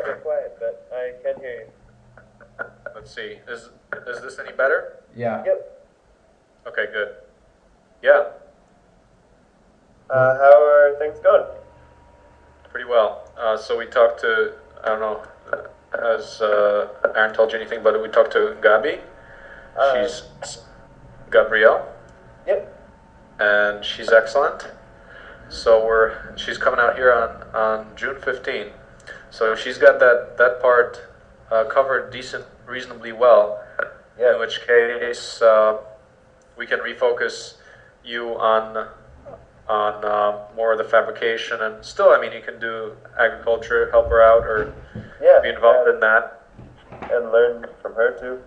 bit quiet, but I can hear you. Let's see. Is this any better? Yeah. Yep. Okay, good. Yeah, How are things going? pretty well. So we talked to, I don't know, has Aaron told you anything, but we talked to Gabi. She's Gabrielle, Yep. and she's excellent. So she's coming out here on June 15th. So she's got that part covered reasonably well. Yeah. In which case we can refocus you on more of the fabrication, and still, I mean, you can do agriculture, help her out, or Yeah. be involved in that. And learn from her too.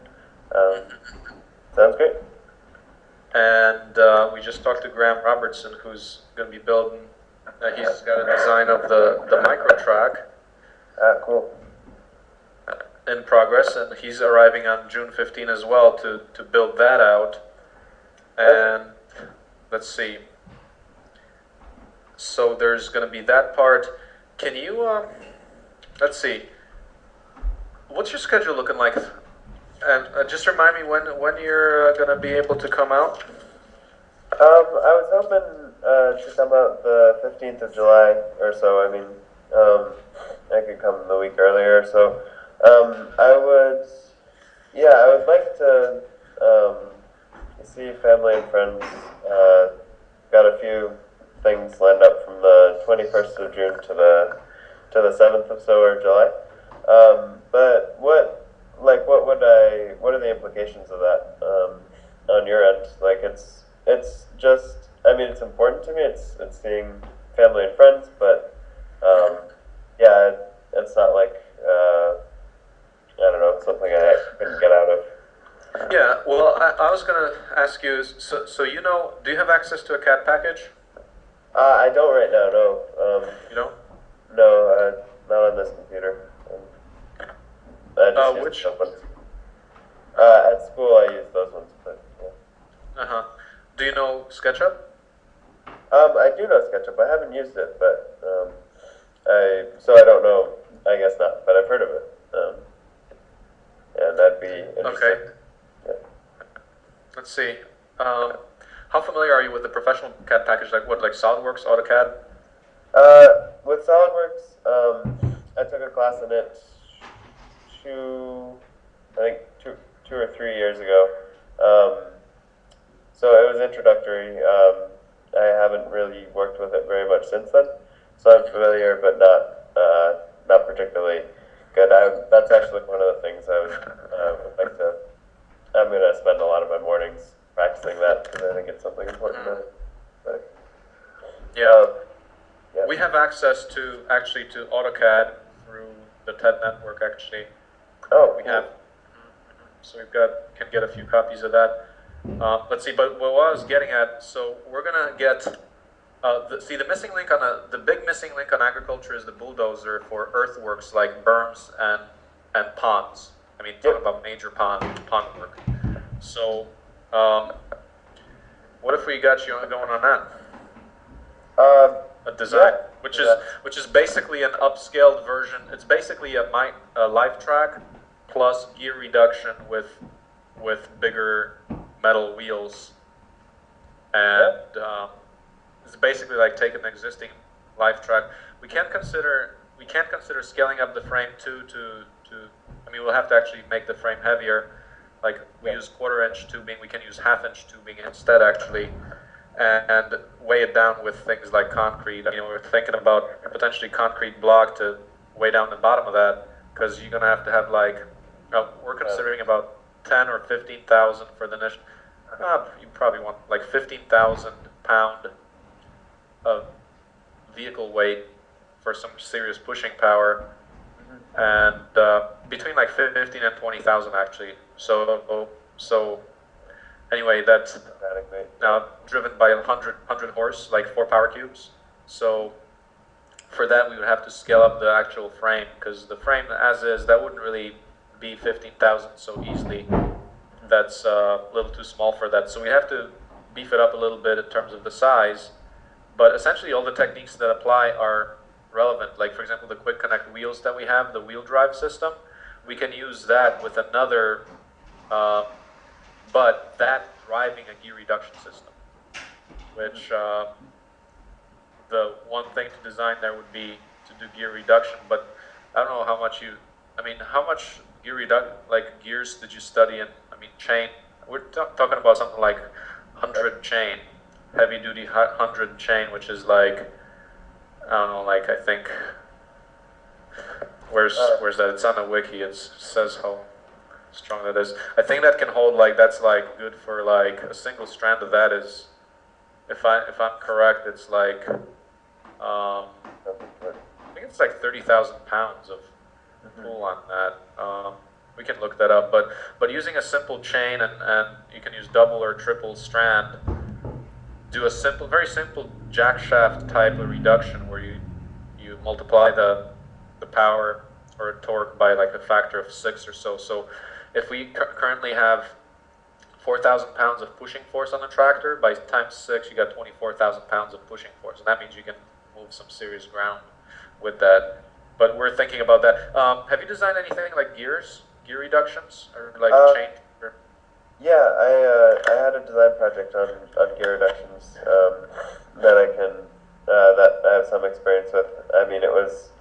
Sounds great. And we just talked to Graham Robertson, who's going to be building. He's got a design of the micro track Cool. in progress, and he's arriving on June 15 as well to build that out. And let's see. So there's going to be that part. Can you, let's see. What's your schedule looking like? And just remind me when you're going to be able to come out. I was hoping to come out the 15th of July or so. I mean, I could come the week earlier. So, I would like to see family and friends. Got a few things lined up from the 21st of June to the 7th of so or July. But what are the implications of that on your end? Like it's just, I mean, it's important to me. It's seeing family and friends, but yeah, it's not like I don't know, something I couldn't get out of. Yeah, well, I was going to ask you, so you know, do you have access to a CAD package? I don't right now. No. You know? No, not on this computer. I just use which? those ones. At school, I use those ones, but yeah. Uh-huh. Do you know SketchUp? I do know SketchUp. I haven't used it, but I don't know. I guess not, but I've heard of it. And that'd be interesting. Okay. Yeah. Let's see. How familiar are you with the professional CAD package? Like what, like SolidWorks, AutoCAD? With SolidWorks, I took a class in it I think two or 3 years ago. So it was introductory. I haven't really worked with it very much since then, so I'm familiar, but not particularly good. That's actually one of the things I would like to. I'm going to spend a lot of my mornings practicing that because I think it's something important. But, Yeah. yeah. We have access to AutoCAD through the TED network, actually. Oh, We cool. have. So can get a few copies of that. Let's see, but what I was getting at, so we're gonna get, the missing link the big missing link on agriculture is the bulldozer for earthworks like berms and ponds. I mean, talking about major pond work. So, what if we got you going on that? A design, yeah. which is basically an upscaled version. It's basically a life track plus gear reduction with bigger metal wheels, and it's basically like taking an existing life track. We can't consider scaling up the frame to. I mean, we'll have to actually make the frame heavier. Like we use 1/4-inch tubing, we can use 1/2-inch tubing instead, actually, and weigh it down with things like concrete. I mean, we're thinking about potentially concrete block to weigh down the bottom of that, because you're gonna have to have like, we're considering about 10 or 15,000 for the initial. You probably want like 15,000 pound of vehicle weight for some serious pushing power, and between like 15 and 20,000 actually. So anyway, that's driven by 100 horse, like 4 power cubes. So for that, we would have to scale up the actual frame, because the frame as is, that wouldn't really be 15,000 so easily. That's a little too small for that. So we have to beef it up a little bit in terms of the size. But essentially, all the techniques that apply are relevant. Like for example, the quick connect wheels that we have, the wheel drive system, we can use that with another, but that driving a gear reduction system, which the one thing to design there would be to do gear reduction, but I don't know how much how much like gears did you study in, chain? We're talking about something like 100 chain, heavy duty 100 chain, which is like, I don't know, like I think, where's that? It's on the wiki, it says how strong that is. I think that can hold, like, that's like good for like a single strand of that is, if I'm correct, it's like, I think it's like 30,000 pounds of pull on that. We can look that up, but using a simple chain and you can use double or triple strand, do a very simple jack shaft type of reduction where you multiply the power or torque by like a factor of 6 or so. So if we currently have 4,000 pounds of pushing force on the tractor, by times 6 you got 24,000 pounds of pushing force, and that means you can move some serious ground with that. But we're thinking about that. Have you designed anything like gear reductions, or like chain? Yeah, I had a design project on gear reductions that I have some experience with. I mean, it was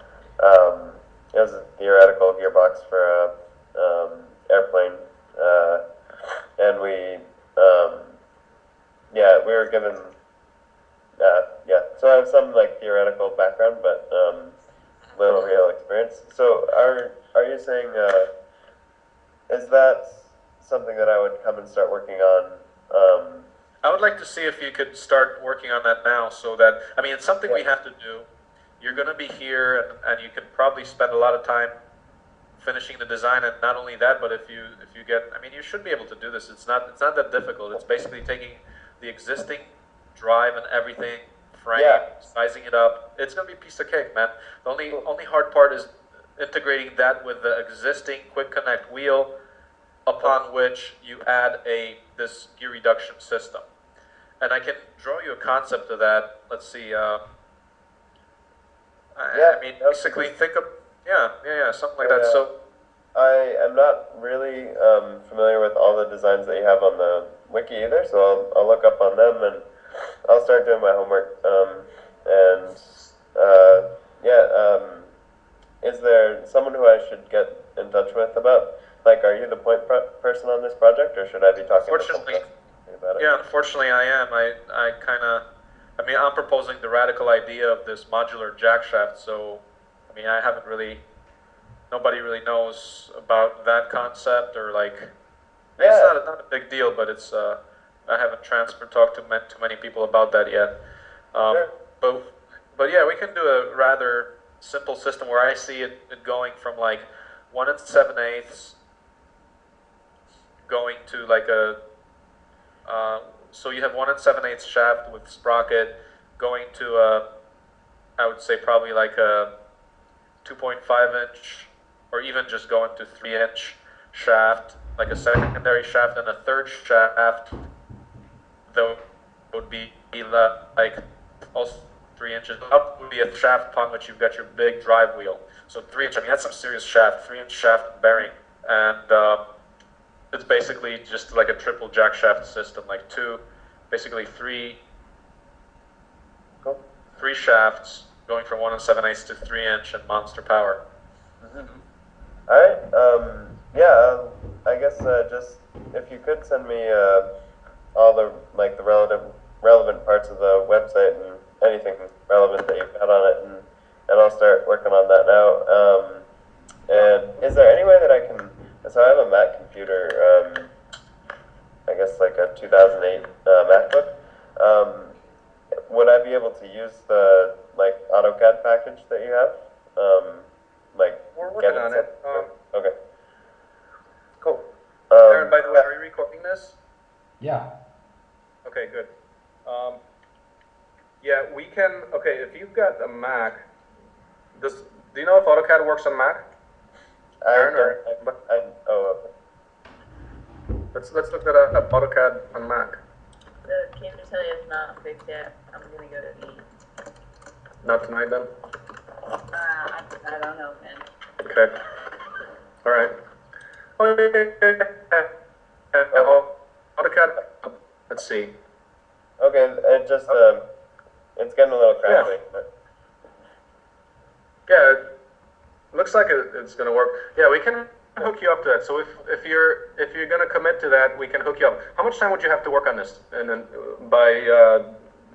a theoretical gearbox for a airplane, and we were given So I have some like theoretical background, but little real experience. So are you saying is that something that I would come and start working on? I would like to see if you could start working on that now, so that, it's something we have to do. You're going to be here, and you can probably spend a lot of time finishing the design, and not only that, but if you get, you should be able to do this. It's not that difficult. It's basically taking the existing drive and everything, frame, sizing it up. It's going to be a piece of cake, man. The only hard part is integrating that with the existing quick connect wheel, upon which you add this gear reduction system. And I can draw you a concept of that. Let's see. Basically think of, something like that. So I am not really familiar with all the designs that you have on the wiki either, so I'll look up on them and I'll start doing my homework. Is there someone who I should get in touch with about? Like, are you the point person on this project, or should I be talking to someone about it? Yeah, unfortunately I am. I'm proposing the radical idea of this modular jack shaft, so, nobody really knows about that concept, or like, it's not a big deal, but it's, I haven't talked to too many people about that yet. Sure. But yeah, we can do a rather simple system where I see it going from like 1 7/8 going to like so you have 1 7/8 shaft with sprocket going to I would say probably like a 2.5-inch, or even just going to 3-inch shaft, like a secondary shaft, and a third shaft that would be like also 3 inches up would be a shaft upon which you've got your big drive wheel. So 3-inch, that's some serious shaft, 3-inch shaft bearing, and it's basically just like a triple jack shaft system, like three shafts going from 1 7/8 to 3-inch and monster power. Mm-hmm. All right. I guess just if you could send me all the relevant parts of the website and anything relevant that you've got on it, and I'll start working on that now. And is there any way that I can? So I have a Mac computer, I guess like a 2008 MacBook. Would I be able to use the AutoCAD package that you have? We're working on it. Okay. Cool. Aaron, by the way, are you recording this? Yeah. Okay, good. We can. Okay, if you've got a Mac, do you know if AutoCAD works on Mac? Aaron, okay. Let's look that up. AutoCAD on Mac. The camera tell you it's not fixed yet. I'm gonna go to eat. Not tonight, then. I don't know, man. Okay. All right. Oh, AutoCAD. Let's see. Okay, it just it's getting a little crackly. Yeah, it looks like it's gonna work. Yeah, we can hook you up to that. So if you're gonna commit to that, we can hook you up. How much time would you have to work on this? And then by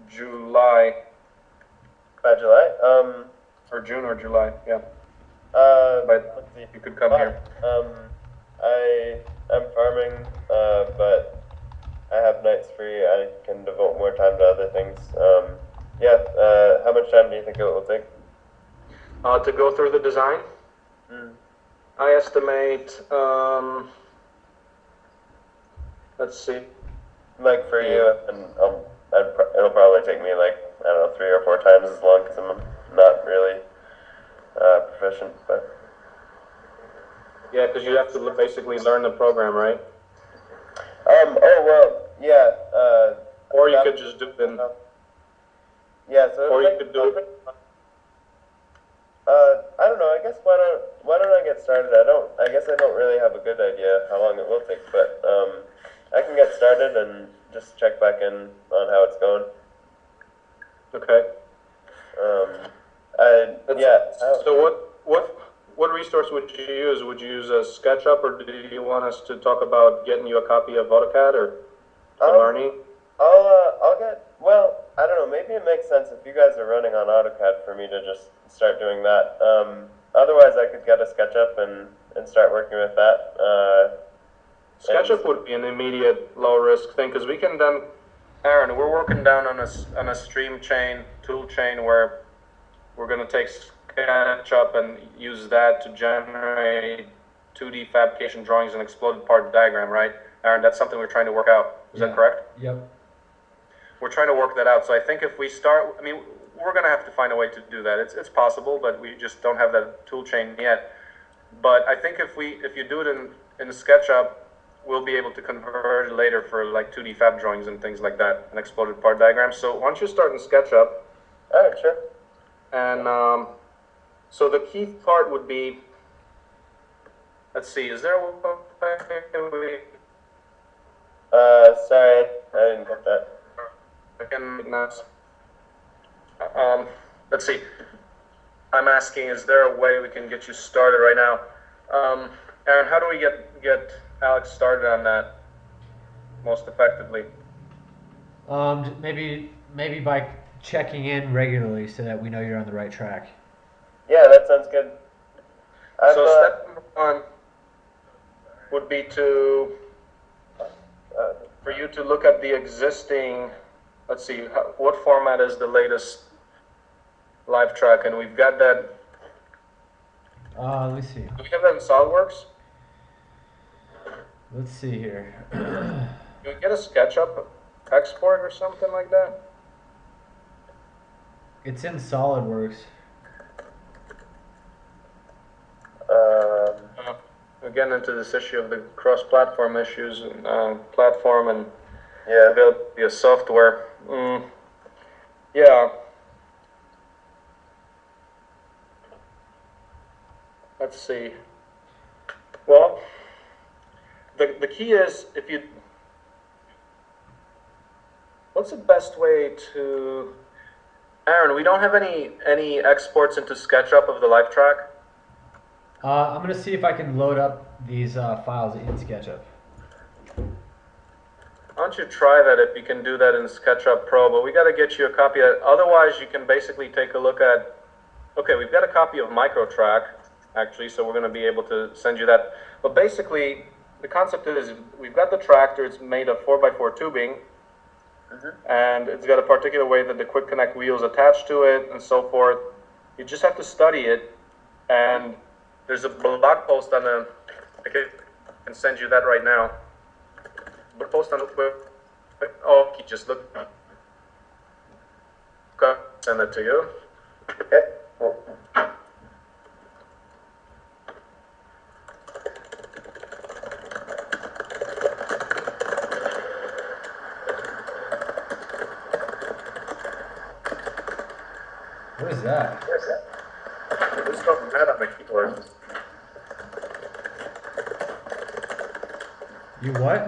July By July? or June or July? Yeah. Let's But see. you could come here. I'm farming, but I have nights free. I can devote more time to other things. Yeah. How much time do you think it will take? To go through the design, I estimate. Let's see. Like for you, and it'll probably take me like I don't know 3 or 4 times as long because I'm not really proficient. But Yeah, because you have to basically learn the program, right? oh well, yeah. Or you could just do it in. Yeah. So Or you could do it. I don't know. I guess why don't I get started? I guess I don't really have a good idea how long it will take, but I can get started and just check back in on how it's going. Okay. Yeah. So what resource would you use? Would you use a SketchUp, or do you want us to talk about getting you a copy of AutoCAD or learning? I'll get. Well, I don't know. Maybe it makes sense if you guys are running on AutoCAD for me to just start doing that. Otherwise, I could get a SketchUp and start working with that. SketchUp would be an immediate low risk thing because we can then, Aaron, we're working down on a stream chain, tool chain where we're going to take SketchUp and use that to generate 2D fabrication drawings and exploded part diagram, right? Aaron, that's something we're trying to work out. Is that correct? Yep. We're trying to work that out. So I think if we start, I mean, we're going to have to find a way to do that. It's possible, but we just don't have that tool chain yet. But I think if you do it in SketchUp, we'll be able to convert it later for like 2D fab drawings and things like that, and exploded part diagrams. So why don't you start in SketchUp? All right, sure. And so the key part would be, let's see, is there a way? Sorry, I didn't get that. Let's see. I'm asking, is there a way we can get you started right now? Aaron, how do we get Alex started on that most effectively? Maybe by checking in regularly so that we know you're on the right track. Yeah, that sounds good. So step number one would be for you to look at the existing. Let's see, what format is the latest live track, and we've got that. Let me see. Do we have that in SolidWorks? Let's see here. Can we get a SketchUp export or something like that? It's in SolidWorks. We're getting into this issue of the cross-platform issues, platform and Yeah. availability of software. Yeah. Let's see. Well, the key is what's the best way to, Aaron, we don't have any exports into SketchUp of the live track. I'm gonna see if I can load up these files in SketchUp. Why don't you try that if you can do that in SketchUp Pro, but we got to get you a copy of that. Otherwise, you can basically take a look at, okay, we've got a copy of MicroTrack, actually, so we're going to be able to send you that. But basically, the concept is we've got the tractor, it's made of 4x4 tubing, and it's got a particular way that the quick connect wheels attach to it and so forth. You just have to study it, and there's a blog post on the, I can send you that right now. The post on the, oh, you just look, okay, send that to you. Okay. What is that? Someone's going mad on the keyboard. You what?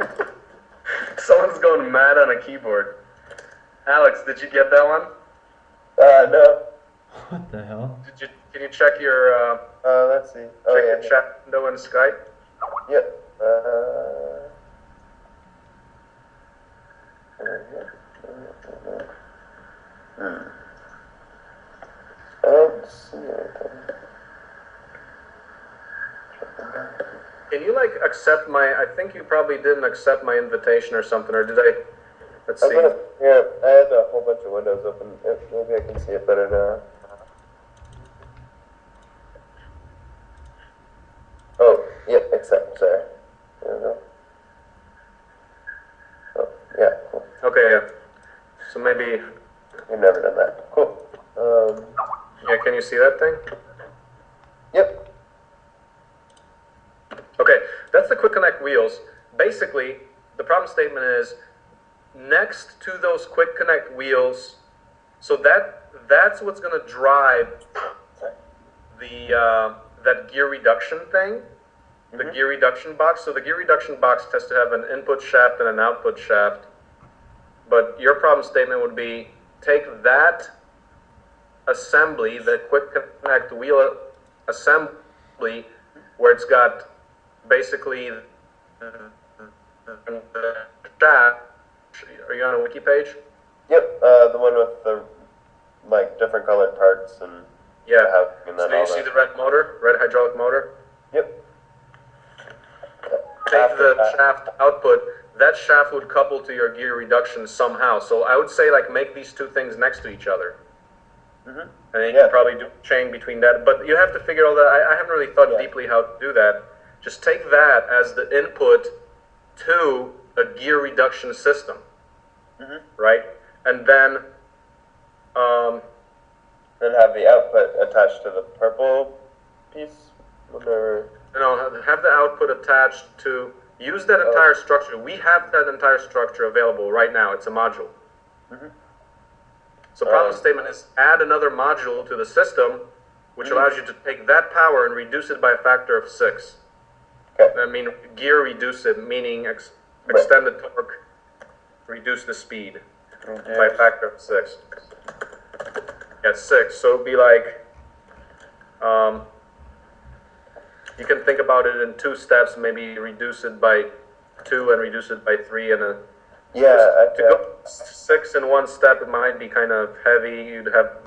Someone's going mad on a keyboard. Alex, did you get that one? No. What the hell? Can you check your Let's see. Oh, check yeah. your chat window in Skype? Yep. I don't see anything. Can you like accept my? I think you probably didn't accept my invitation or something, or did I? Let's see. Yeah, I had a whole bunch of windows open. Maybe I can see it better now. Oh, yep, accept, sorry. There we go. Oh, yeah, cool. Okay, yeah. So maybe, You've never done that. Cool. yeah. Can you see that thing? Yep. Okay, that's the quick connect wheels. Basically, the problem statement is next to those quick connect wheels. So that's what's going to drive the that gear reduction thing, the gear reduction box. So the gear reduction box has to have an input shaft and an output shaft. But your problem statement would be take that assembly, the quick connect wheel assembly, where it's got basically the shaft. Are you on a wiki page? Yep, the one with the, like, different colored parts and... Yeah. And So then you see the red motor, red hydraulic motor? Yep. Take the shaft output, that shaft would couple to your gear reduction somehow. So I would say like make these two things next to each other. And then you can probably do chain between that. But you have to figure all that. I haven't really thought deeply how to do that. Just take that as the input to a gear reduction system. Right? And then have the output attached to the purple piece? Or... have the output attached to, use that entire structure. We have that entire structure available right now. It's a module. So problem statement is add another module to the system, which allows you to take that power and reduce it by a factor of 6. Okay. I mean, gear reduce it, meaning extend the torque, reduce the speed by a factor of 6. Yeah, 6. So it'd be like, you can think about it in 2 steps, maybe reduce it by 2 and reduce it by 3 and a... To go 6 in one step, it might be kind of heavy. You'd have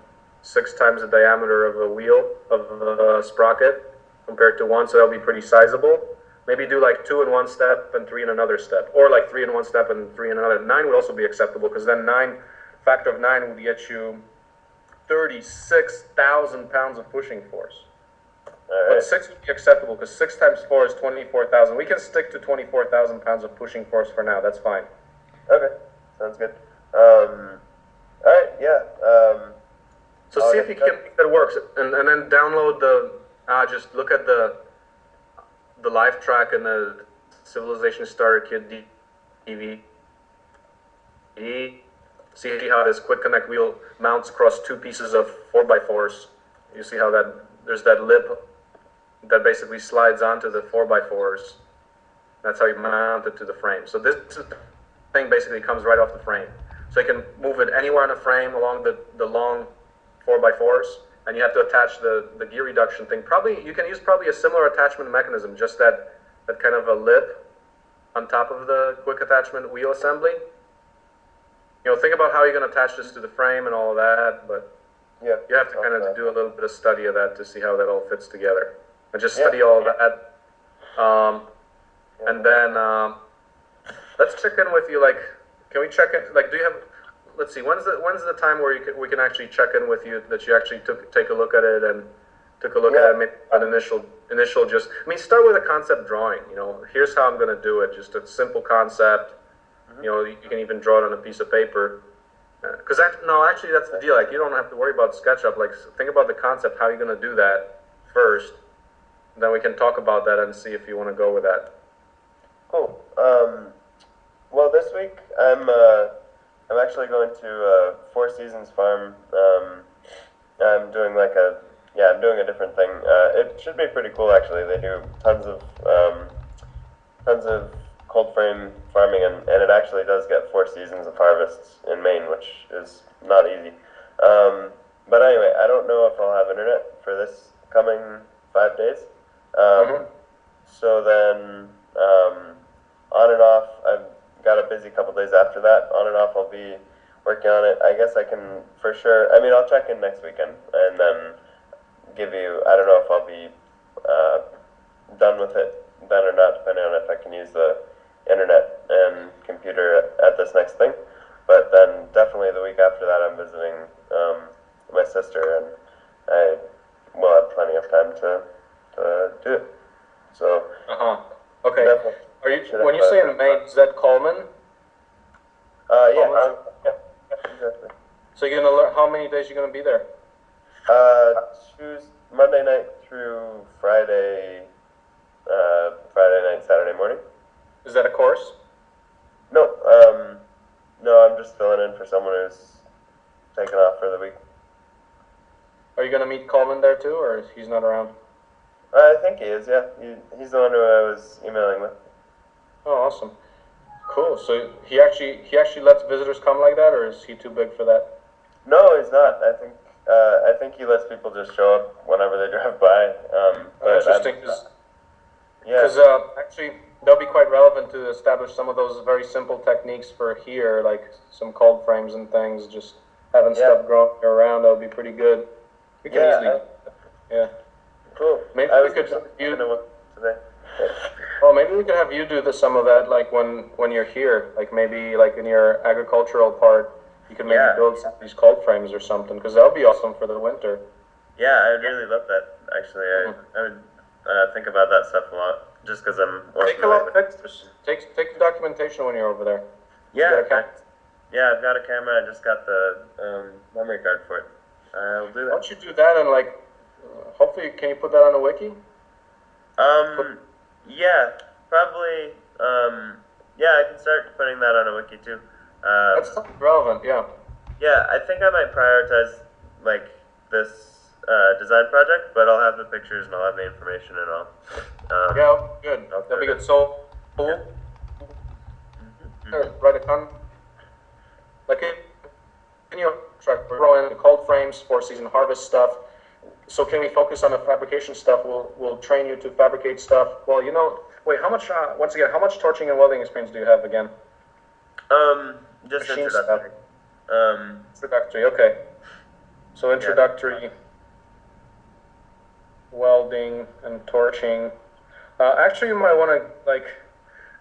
6 times the diameter of a wheel, of a sprocket, compared to 1, so that'll be pretty sizable. Maybe do like 2 in one step and 3 in another step, or like 3 in one step and 3 in another. 9 would also be acceptable, because then factor of 9 would get you 36,000 pounds of pushing force. But 6 would be acceptable, because 6 times 4 is 24,000. We can stick to 24,000 pounds of pushing force for now. That's fine. Okay, sounds good. Alright, yeah. So see if you can make that works, and then download the, just look at the live track and the Civilization Starter Kit DVD. See how this quick connect wheel mounts across 2 pieces of 4x4s. You see how there's that lip that basically slides onto the 4x4s. That's how you mount it to the frame. So this thing basically comes right off the frame. So you can move it anywhere on the frame along the long 4x4s, and you have to attach the gear reduction thing. You can use probably a similar attachment mechanism, just that kind of a lip on top of the quick attachment wheel assembly. Think about how you're going to attach this to the frame and all of that, but you have to kind of do a little bit of study of that to see how that all fits together. And just study all of that. And then let's check in with you. Like, can we check in? Like, do you have? Let's see. When's the time where we can actually check in with you, that you actually take a look at it and took a look at it, maybe an initial just. I mean, start with a concept drawing. Here's how I'm going to do it. Just a simple concept. You can even draw it on a piece of paper. Because actually, that's the deal. Like, you don't have to worry about SketchUp. Like, think about the concept. How are you going to do that first? Then we can talk about that and see if you want to go with that. Cool. Well, this week I'm actually going to Four Seasons Farm. I'm doing like a yeah, I'm doing a different thing. It should be pretty cool actually. They do tons of cold frame farming, and it actually does get 4 seasons of harvests in Maine, which is not easy. But anyway, I don't know if I'll have internet for this coming 5 days. Mm-hmm. So then, on and off, I've got a busy couple days after that. On and off, I'll be working on it. I guess I can for sure. I mean, I'll check in next weekend and then give you. I don't know if I'll be done with it then or not, depending on if I can use the internet and computer at this next thing. But then definitely the week after that, I'm visiting my sister, and I will have plenty of time to do it. So. Okay. Definitely. Are you when you say in Maine, is that Coleman? Yeah, exactly. So you're gonna learn how many days you're gonna be there? Monday night through Friday, Friday night, Saturday morning. Is that a course? No, no, I'm just filling in for someone who's taken off for the week. Are you gonna meet Coleman there too, or he's not around? I think he is, yeah. He's the one who I was emailing with. Oh, awesome. Cool. So he actually lets visitors come like that, or is he too big for that? No, he's not. I think he lets people just show up whenever they drive by. But Interesting. yeah. Because actually, that'll be quite relevant to establish some of those very simple techniques for here, like some cold frames and things. Just having stuff growing around, that'll be pretty good. We can easily. Yeah. Cool. Maybe I we was could today. Well, maybe we could have you do some of that, like when you're here, like maybe like in your agricultural part, you could maybe build some of these cold frames or something, because that would be awesome for the winter. Yeah, I would really love that. Actually, I would think about that stuff a lot, just because I'm more Take a familiar lot of with pictures. Take the documentation when you're over there. Yeah, You got a camera? yeah, I've got a camera. I just got the memory card for it. I'll do Why that. don't you do that and like, hopefully, can you put that on a wiki? Yeah, probably. Yeah, I can start putting that on a wiki too. That's relevant, yeah. Yeah, I think I might prioritize like this design project, but I'll have the pictures and I'll have the information and all. Yeah, good. That'd be good. So, write a ton. Like, in your truck, we're growing the cold frames, 4 season harvest stuff. So can we focus on the fabrication stuff? We'll train you to fabricate stuff. Well, wait, how much? Once again, how much torching and welding experience do you have again? Just Machine introductory. Introductory. Okay. So introductory welding and torching. Actually, you might want to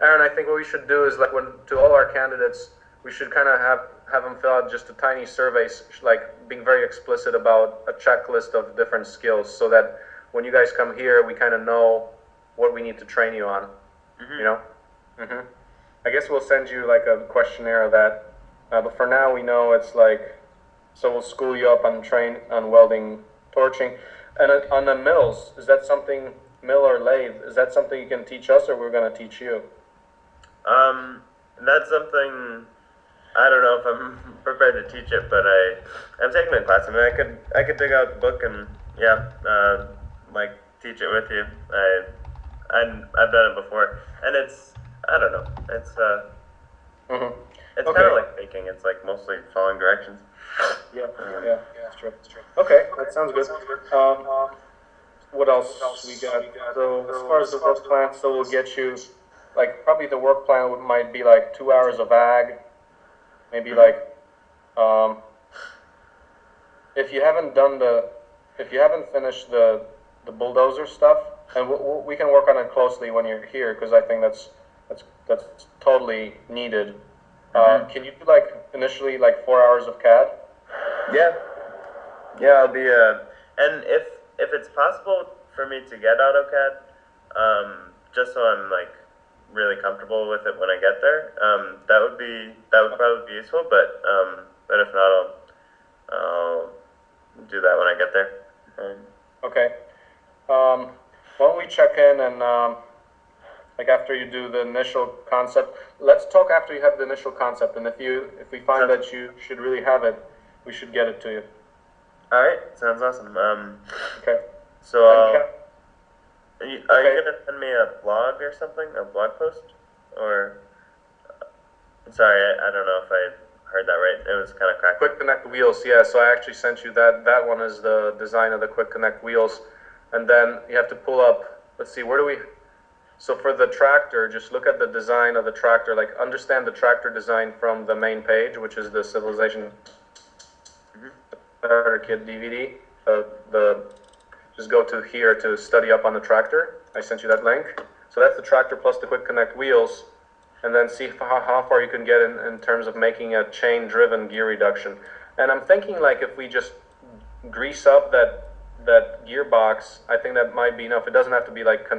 Aaron. I think what we should do is to all our candidates, we should kind of have them fill out just a tiny survey, like being very explicit about a checklist of different skills, so that when you guys come here, we kind of know what we need to train you on. I guess we'll send you like a questionnaire of that, but for now we know it's so we'll school you up on welding, torching, and on the mills. Is that something, mill or lathe? Is that something you can teach us, or we're going to teach you? That's something. I don't know if I'm prepared to teach it, but I'm taking the class. I mean, I could dig out the book and teach it with you. I've done it before, and I don't know, it's kind of like baking. It's like mostly following directions. Yeah, it's true. Okay, that sounds good. What else we got? So as far as the work plan, so we'll get you probably the work plan might be 2 hours of ag. Maybe if you haven't finished the bulldozer stuff, and we can work on it closely when you're here, because I think that's totally needed. Can you do initially 4 hours of CAD? Yeah, I'll be and if it's possible for me to get AutoCAD, just so I'm really comfortable with it when I get there, that would probably be useful. But if not, I'll do that when I get there. Okay. Why don't we check in and after you do the initial concept? Let's talk after you have the initial concept, and if we find that you should really have it, we should get it to you. All right, sounds awesome. Okay. So And are you okay. gonna send me a blog or something, a blog post, or sorry, I don't know if I heard that right. It was kind of crackly. Quick Connect wheels, yeah. So I actually sent you that. That one is the design of the Quick Connect wheels, and then you have to pull up. Let's see, where do we? So for the tractor, just look at the design of the tractor. Like understand the tractor design from the main page, which is the Civilization Starter Kit DVD. The just go to here to study up on the tractor. I sent you that link. So that's the tractor plus the Quick Connect wheels, and then see how far you can get in terms of making a chain-driven gear reduction. And I'm thinking like if we just grease up that gearbox, I think that might be enough. It doesn't have to be like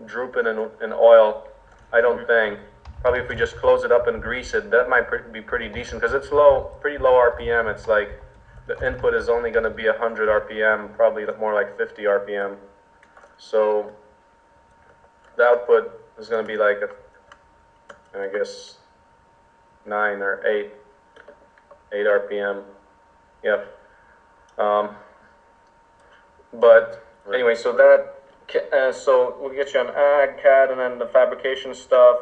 drooping in oil. I don't think. Probably if we just close it up and grease it, that might be pretty decent because it's pretty low RPM. It's like the input is only going to be 100 RPM, probably more like 50 RPM. So the output is going to be like, I guess, 9 or 8 RPM. Yep. But anyway, so so we'll get you on ag, CAD, and then the fabrication stuff.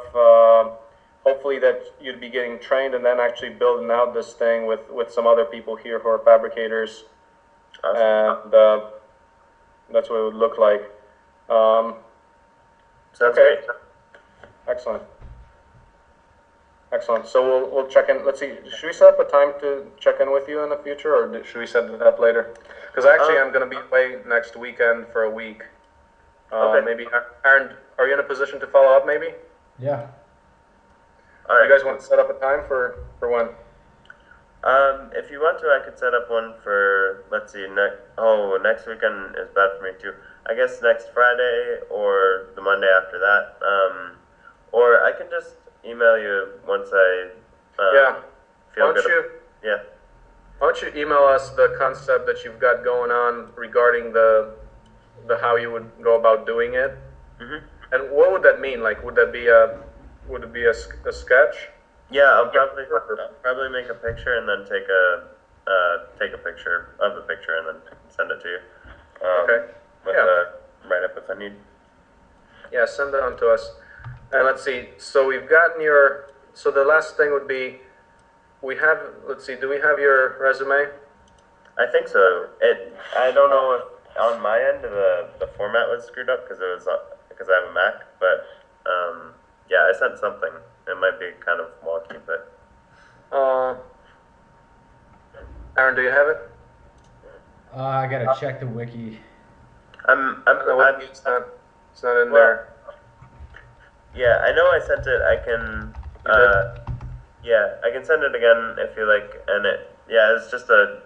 Hopefully that you'd be getting trained and then actually building out this thing with some other people here who are fabricators. Awesome. And that's what it would look like. Sounds Okay. great. Excellent. Excellent. So we'll check in. Let's see. Should we set up a time to check in with you in the future, or should we set it up later? Because actually, I'm going to be away next weekend for a week. Okay. Maybe Aaron, are you in a position to follow up? Maybe. Yeah. All right. You guys want to set up a time for when? If you want to, I could set up one for, let's see, next weekend is bad for me too. I guess next Friday or the Monday after that. Or I can just email you once I Yeah. feel Why don't good. you? Yeah. Why don't you email us the concept that you've got going on regarding the how you would go about doing it? Mhm. And what would that mean? Like, would it be a sketch? Yeah, I'll probably make a picture and then take a picture of the picture and then send it to you. Okay. With Yeah. a write up if I need. Yeah, send that on to us. And let's see. So we've gotten so the last thing would be, let's see, do we have your resume? I think so. I don't know if on my end the format was screwed up because it was because I have a Mac, but yeah, I sent something. It might be kind of wonky, but Aaron, do you have it? I gotta check the wiki. It's not in well, there. yeah, I know I sent it. I can You did? yeah, I can send it again if you like. And it's just a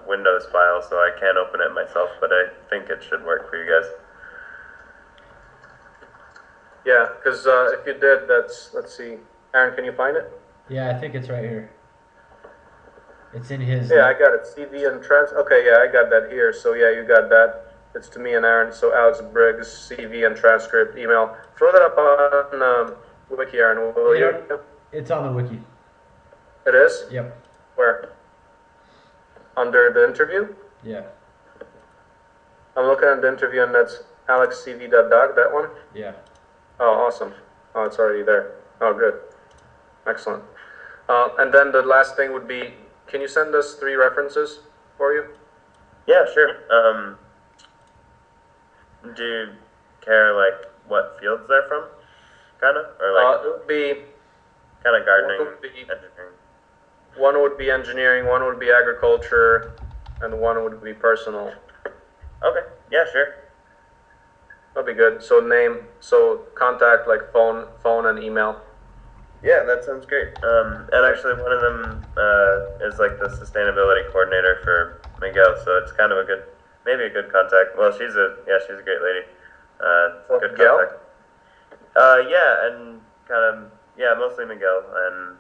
Windows file, so I can't open it myself, but I think it should work for you guys. Yeah, because if you did, let's see. Aaron, can you find it? Yeah, I think it's right here. It's in his. Yeah, I got it. CV and okay, yeah, I got that here. So yeah, you got that. It's to me and Aaron. So Alex Briggs, CV and transcript, email. Throw that up on Wiki, Aaron. Will you? It's on the wiki. It is? Yep. Where? Under the interview? Yeah. I'm looking at the interview, and that's alexcv.doc, that one? Yeah. Oh, awesome. Oh, it's already there. Oh, good. Excellent. And then the last thing would be, can you send us 3 references for you? Yeah, sure. Do you care like what fields they're from, kind of, or like It would be, kind of gardening, one would be- engineering? one would be engineering, one would be agriculture, and one would be personal. Okay, yeah, sure. That'd be good. So contact, like phone and email. Yeah, that sounds great. And actually, one of them is like the sustainability coordinator for Miguel, so it's kind of maybe a good contact. Well, she's a great lady. Good Miguel? contact. Yeah, and mostly Miguel and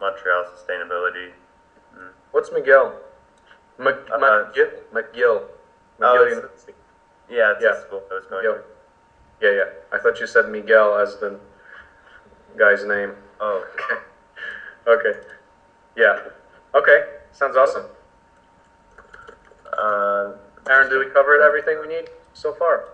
Montreal sustainability. What's Miguel? McGill. McGill. University. Yeah, it's Yeah. a school I was going Miguel. Yeah. I thought you said Miguel as the guy's name. to. Oh, Okay. Yeah. Okay. Sounds awesome. Aaron, did we cover everything we need so far?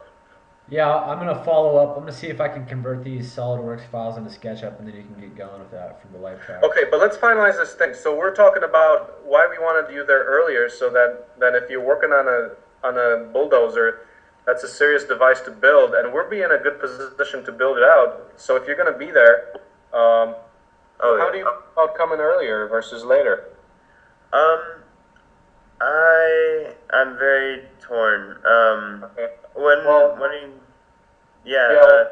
Yeah, I'm gonna follow up. I'm gonna see if I can convert these SolidWorks files into SketchUp, and then you can get going with that from the live track. Okay, but let's finalize this thing. So we're talking about why we wanted you there earlier, so that if you're working on a bulldozer, that's a serious device to build, and we'll be in a good position to build it out. So if you're going to be there, how do you feel about coming earlier versus later? I'm very torn. Okay. When you, yeah, Yeah.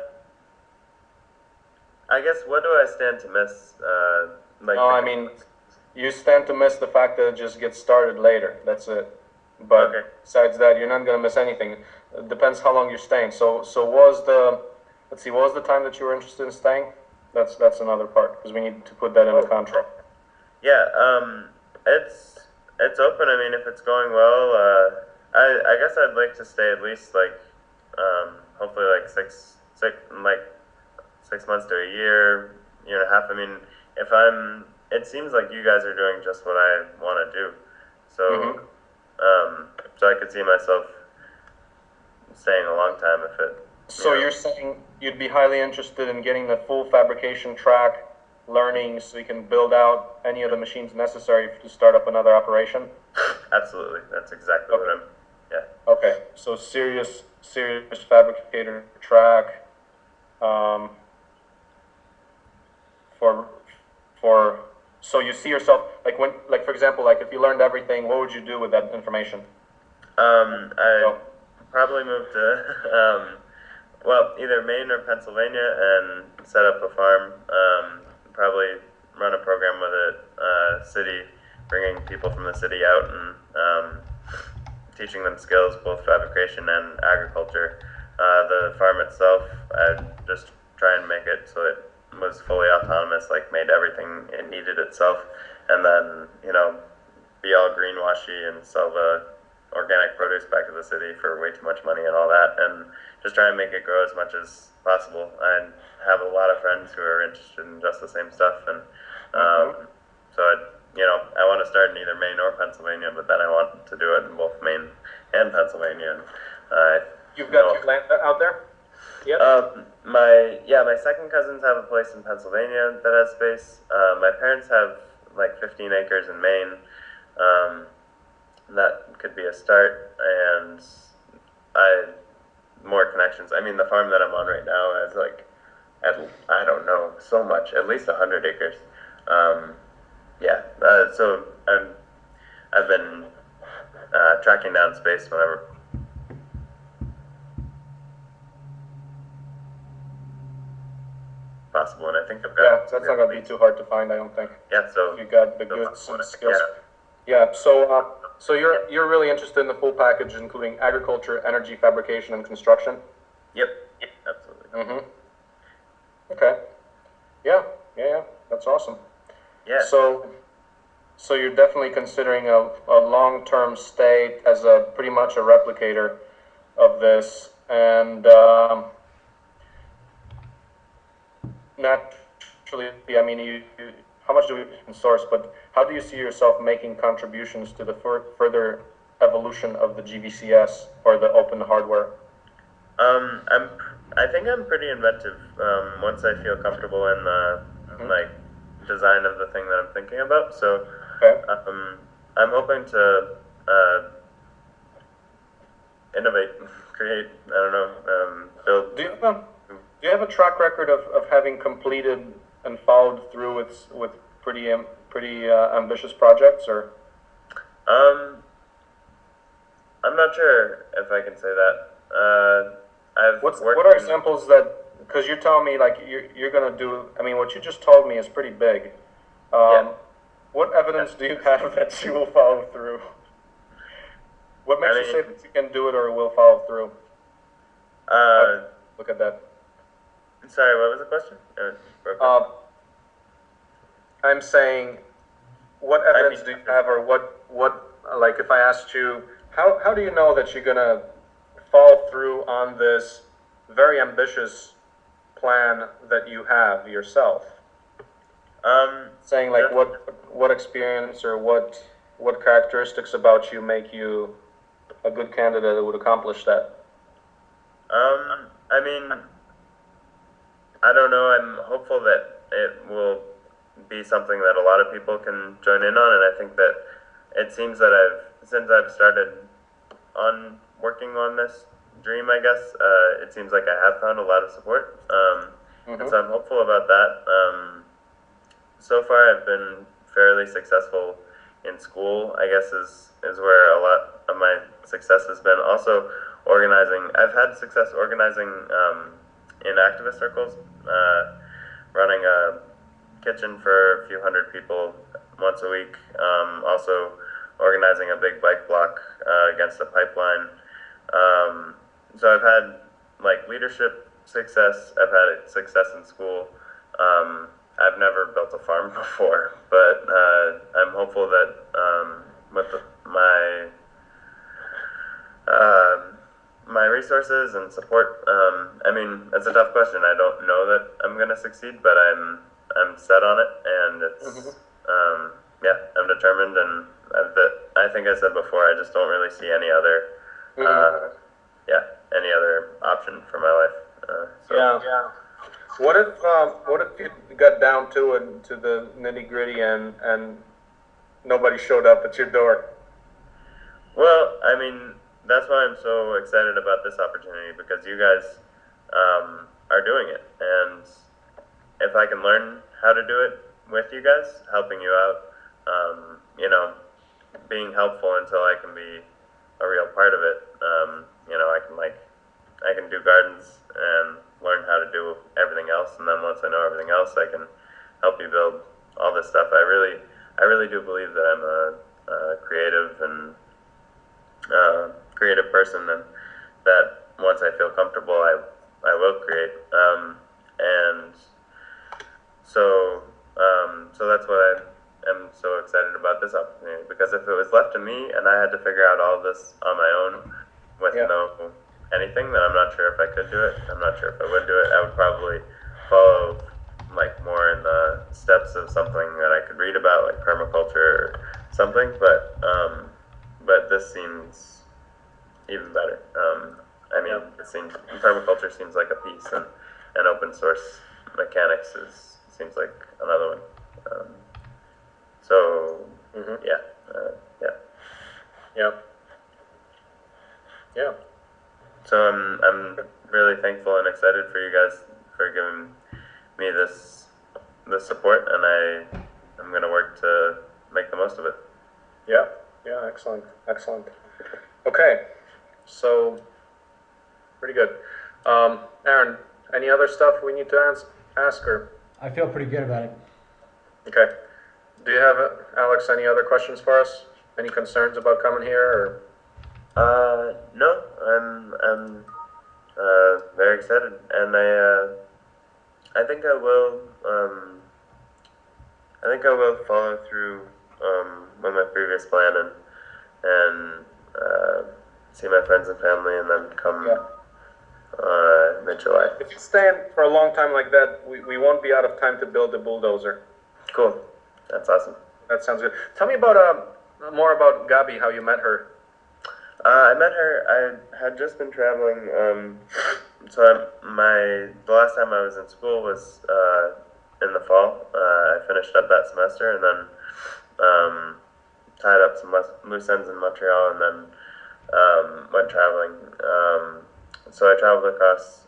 I guess what do I stand to miss? Like, No, I mean, you stand to miss the fact that it just gets started later. That's it. But Okay. besides that, you're not going to miss anything. It depends how long you're staying. So what was let's see, what was the time that you were interested in staying? That's another part, because we need to put that in the contract. Yeah, it's open. I mean, if it's going well, I guess I'd like to stay at least like, hopefully like like 6 months to a year and a half. I mean, it seems like you guys are doing just what I want to do. So, so I could see myself staying a long time if it. So you're saying you'd be highly interested in getting the full fabrication track, learning, so you can build out any of the machines necessary to start up another operation? Absolutely, that's exactly what I'm. Yeah. Okay, so serious fabricator track, so you see yourself, like for example, like if you learned everything, what would you do with that information? I probably move to well, either Maine or Pennsylvania and set up a farm. Probably run a program with a city, bringing people from the city out and teaching them skills, both fabrication and agriculture. The farm itself, I'd just try and make it so it was fully autonomous, like made everything it needed itself, and then be all greenwashy and sell the organic produce back to the city for way too much money and all that, and just try and make it grow as much as possible. I have a lot of friends who are interested in just the same stuff, and so I want to start in either Maine or Pennsylvania, but then I want to do it in both Maine and Pennsylvania. And You've got your land out there? Yep. My second cousins have a place in Pennsylvania that has space. My parents have like 15 acres in Maine. That could be a start, and more connections. I mean, the farm that I'm on right now has like, I don't know, so much, at least 100 acres. So I've been tracking down space whenever possible, and I think I've got. Yeah, that's not gonna be too hard to find, I don't think. Yeah, so You got the goods and skills. Yeah, so you're really interested in the full package, including agriculture, energy, fabrication, and construction? Yep, absolutely. Mm-hmm. Okay. Yeah, that's awesome. Yeah. So you're definitely considering a long-term stay as pretty much a replicator of this, and naturally, I mean, you how much do we source, but how do you see yourself making contributions to the further evolution of the GVCS or the open hardware? I think I'm pretty inventive. Once I feel comfortable in the like design of the thing that I'm thinking about, so Okay. I'm hoping to innovate, create. I don't know, build. Do you have a track record of having completed and followed through with pretty ambitious projects, or? I'm not sure if I can say that. What are examples that? Because you're telling me like you're gonna do. I mean, what you just told me is pretty big. What evidence do you have that you will follow through? What makes you say that you can do it or will follow through? Look at that. Sorry, what was the question? I'm saying, what evidence do you have, or what like if I asked you, how do you know that you're gonna follow through on this very ambitious plan that you have yourself? Saying like what experience or what characteristics about you make you a good candidate that would accomplish that? I mean, I don't know. I'm hopeful that it will be something that a lot of people can join in on, and I think that it seems that since I've started on working on this dream, I guess, it seems like I have found a lot of support. And so I'm hopeful about that. So far, I've been fairly successful in school, I guess, is where a lot of my success has been. Also, organizing. I've had success organizing in activist circles, running a kitchen for a few hundred people once a week. Also, organizing a big bike block against a pipeline. So I've had like leadership success. I've had success in school. I've never built a farm before, but I'm hopeful that with my resources and support, I mean, it's a tough question. I don't know that I'm gonna succeed, but I'm set on it, and it's yeah, I'm determined, and I think I said before, I just don't really see any other any other option for my life. So. Yeah. What if you got down to it, to the nitty gritty, and nobody showed up at your door? Well, I mean, that's why I'm so excited about this opportunity, because you guys are doing it, and if I can learn how to do it with you guys, helping you out, being helpful until I can be a real part of it, I can do gardens and learn how to do everything else, and then once I know everything else, I can help you build all this stuff. I really do believe that I'm a creative and creative person, and that once I feel comfortable, I will create. And so that's why I'm so excited about this opportunity, because if it was left to me and I had to figure out all this on my own with no anything, then I'm not sure if I could do it. I'm not sure if I would do it. I would probably follow like more in the steps of something that I could read about, like permaculture or something. But this seems even better. I mean, permaculture seems like a piece, and open source mechanics seems like another one. So yeah. So I'm really thankful and excited for you guys for giving me this support, and I'm gonna work to make the most of it. Yeah, excellent. Okay, so pretty good. Aaron, any other stuff we need to ask her? I feel pretty good about it. Okay. Do you have, Alex, any other questions for us? Any concerns about coming here, or? No, I'm very excited, and I think I will follow through with my previous plan, and see my friends and family, and then come mid-July. If you stay in for a long time like that, we won't be out of time to build a bulldozer. Cool, that's awesome. That sounds good. Tell me about more about Gabi, how you met her. I met her. I had just been traveling. The last time I was in school was in the fall. I finished up that semester, and then tied up some loose ends in Montreal, and then went traveling. So I traveled across.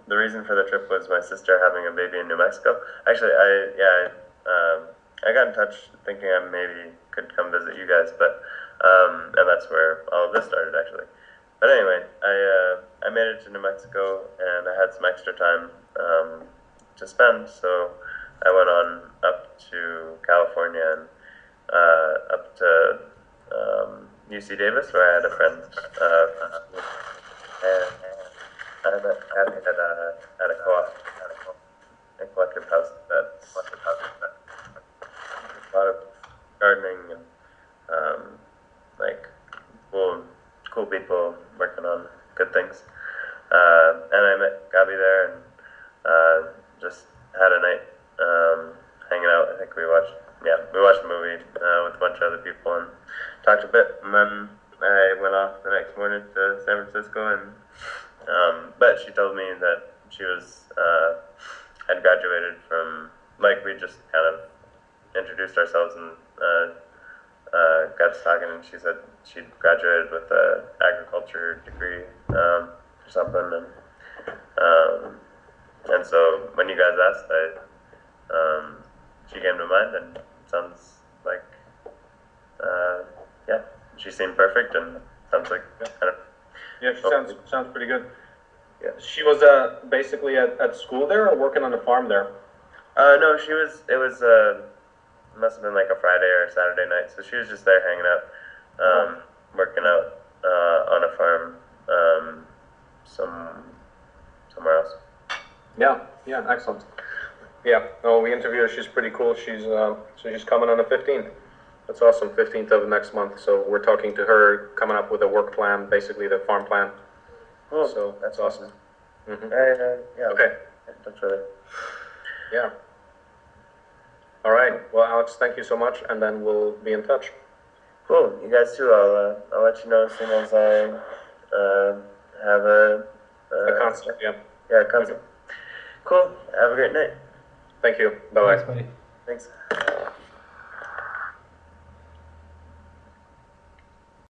The reason for the trip was my sister having a baby in New Mexico. Actually, I got in touch thinking I maybe could come visit you guys, but and that's where all of this started, actually. But anyway, I made it to New Mexico, and I had some extra time to spend, so I went on up to California and up to UC Davis, where I had a friend, and I met Abby at a co-op, a collective house that's a lot of gardening and like cool people working on good things. And I met Gabi there, and just had a night hanging out. I think we watched yeah, we watched a movie with a bunch of other people and talked a bit, and then I went off the next morning to San Francisco, and but she told me that she was had graduated from, like, we just kind of introduced ourselves and got to talking, and she said she'd graduated with a agriculture degree or something, and so when you guys asked, she came to mind, and it sounds like yeah, she seemed perfect, and sounds like kind of Yeah, she sounds pretty good. yeah. She was basically at school there or working on the farm there? No, she was. It was must have been like a Friday or a Saturday night, so she was just there hanging out, working out on a farm, somewhere else. Yeah, yeah, excellent. Yeah, no, we interviewed her. She's pretty cool. So she's coming on the 15th. That's awesome, 15th of next month. So we're talking to her, coming up with a work plan, basically the farm plan. Cool. So that's awesome. Mm-hmm. Yeah. Okay. That's really. Yeah. All right. Well, Alex, thank you so much, and then we'll be in touch. Cool. You guys too. I'll let you know as soon as I have A concert, yeah. Yeah, a concert. Cool. Have a great night. Thank you. Bye-bye. Thanks, buddy. Thanks.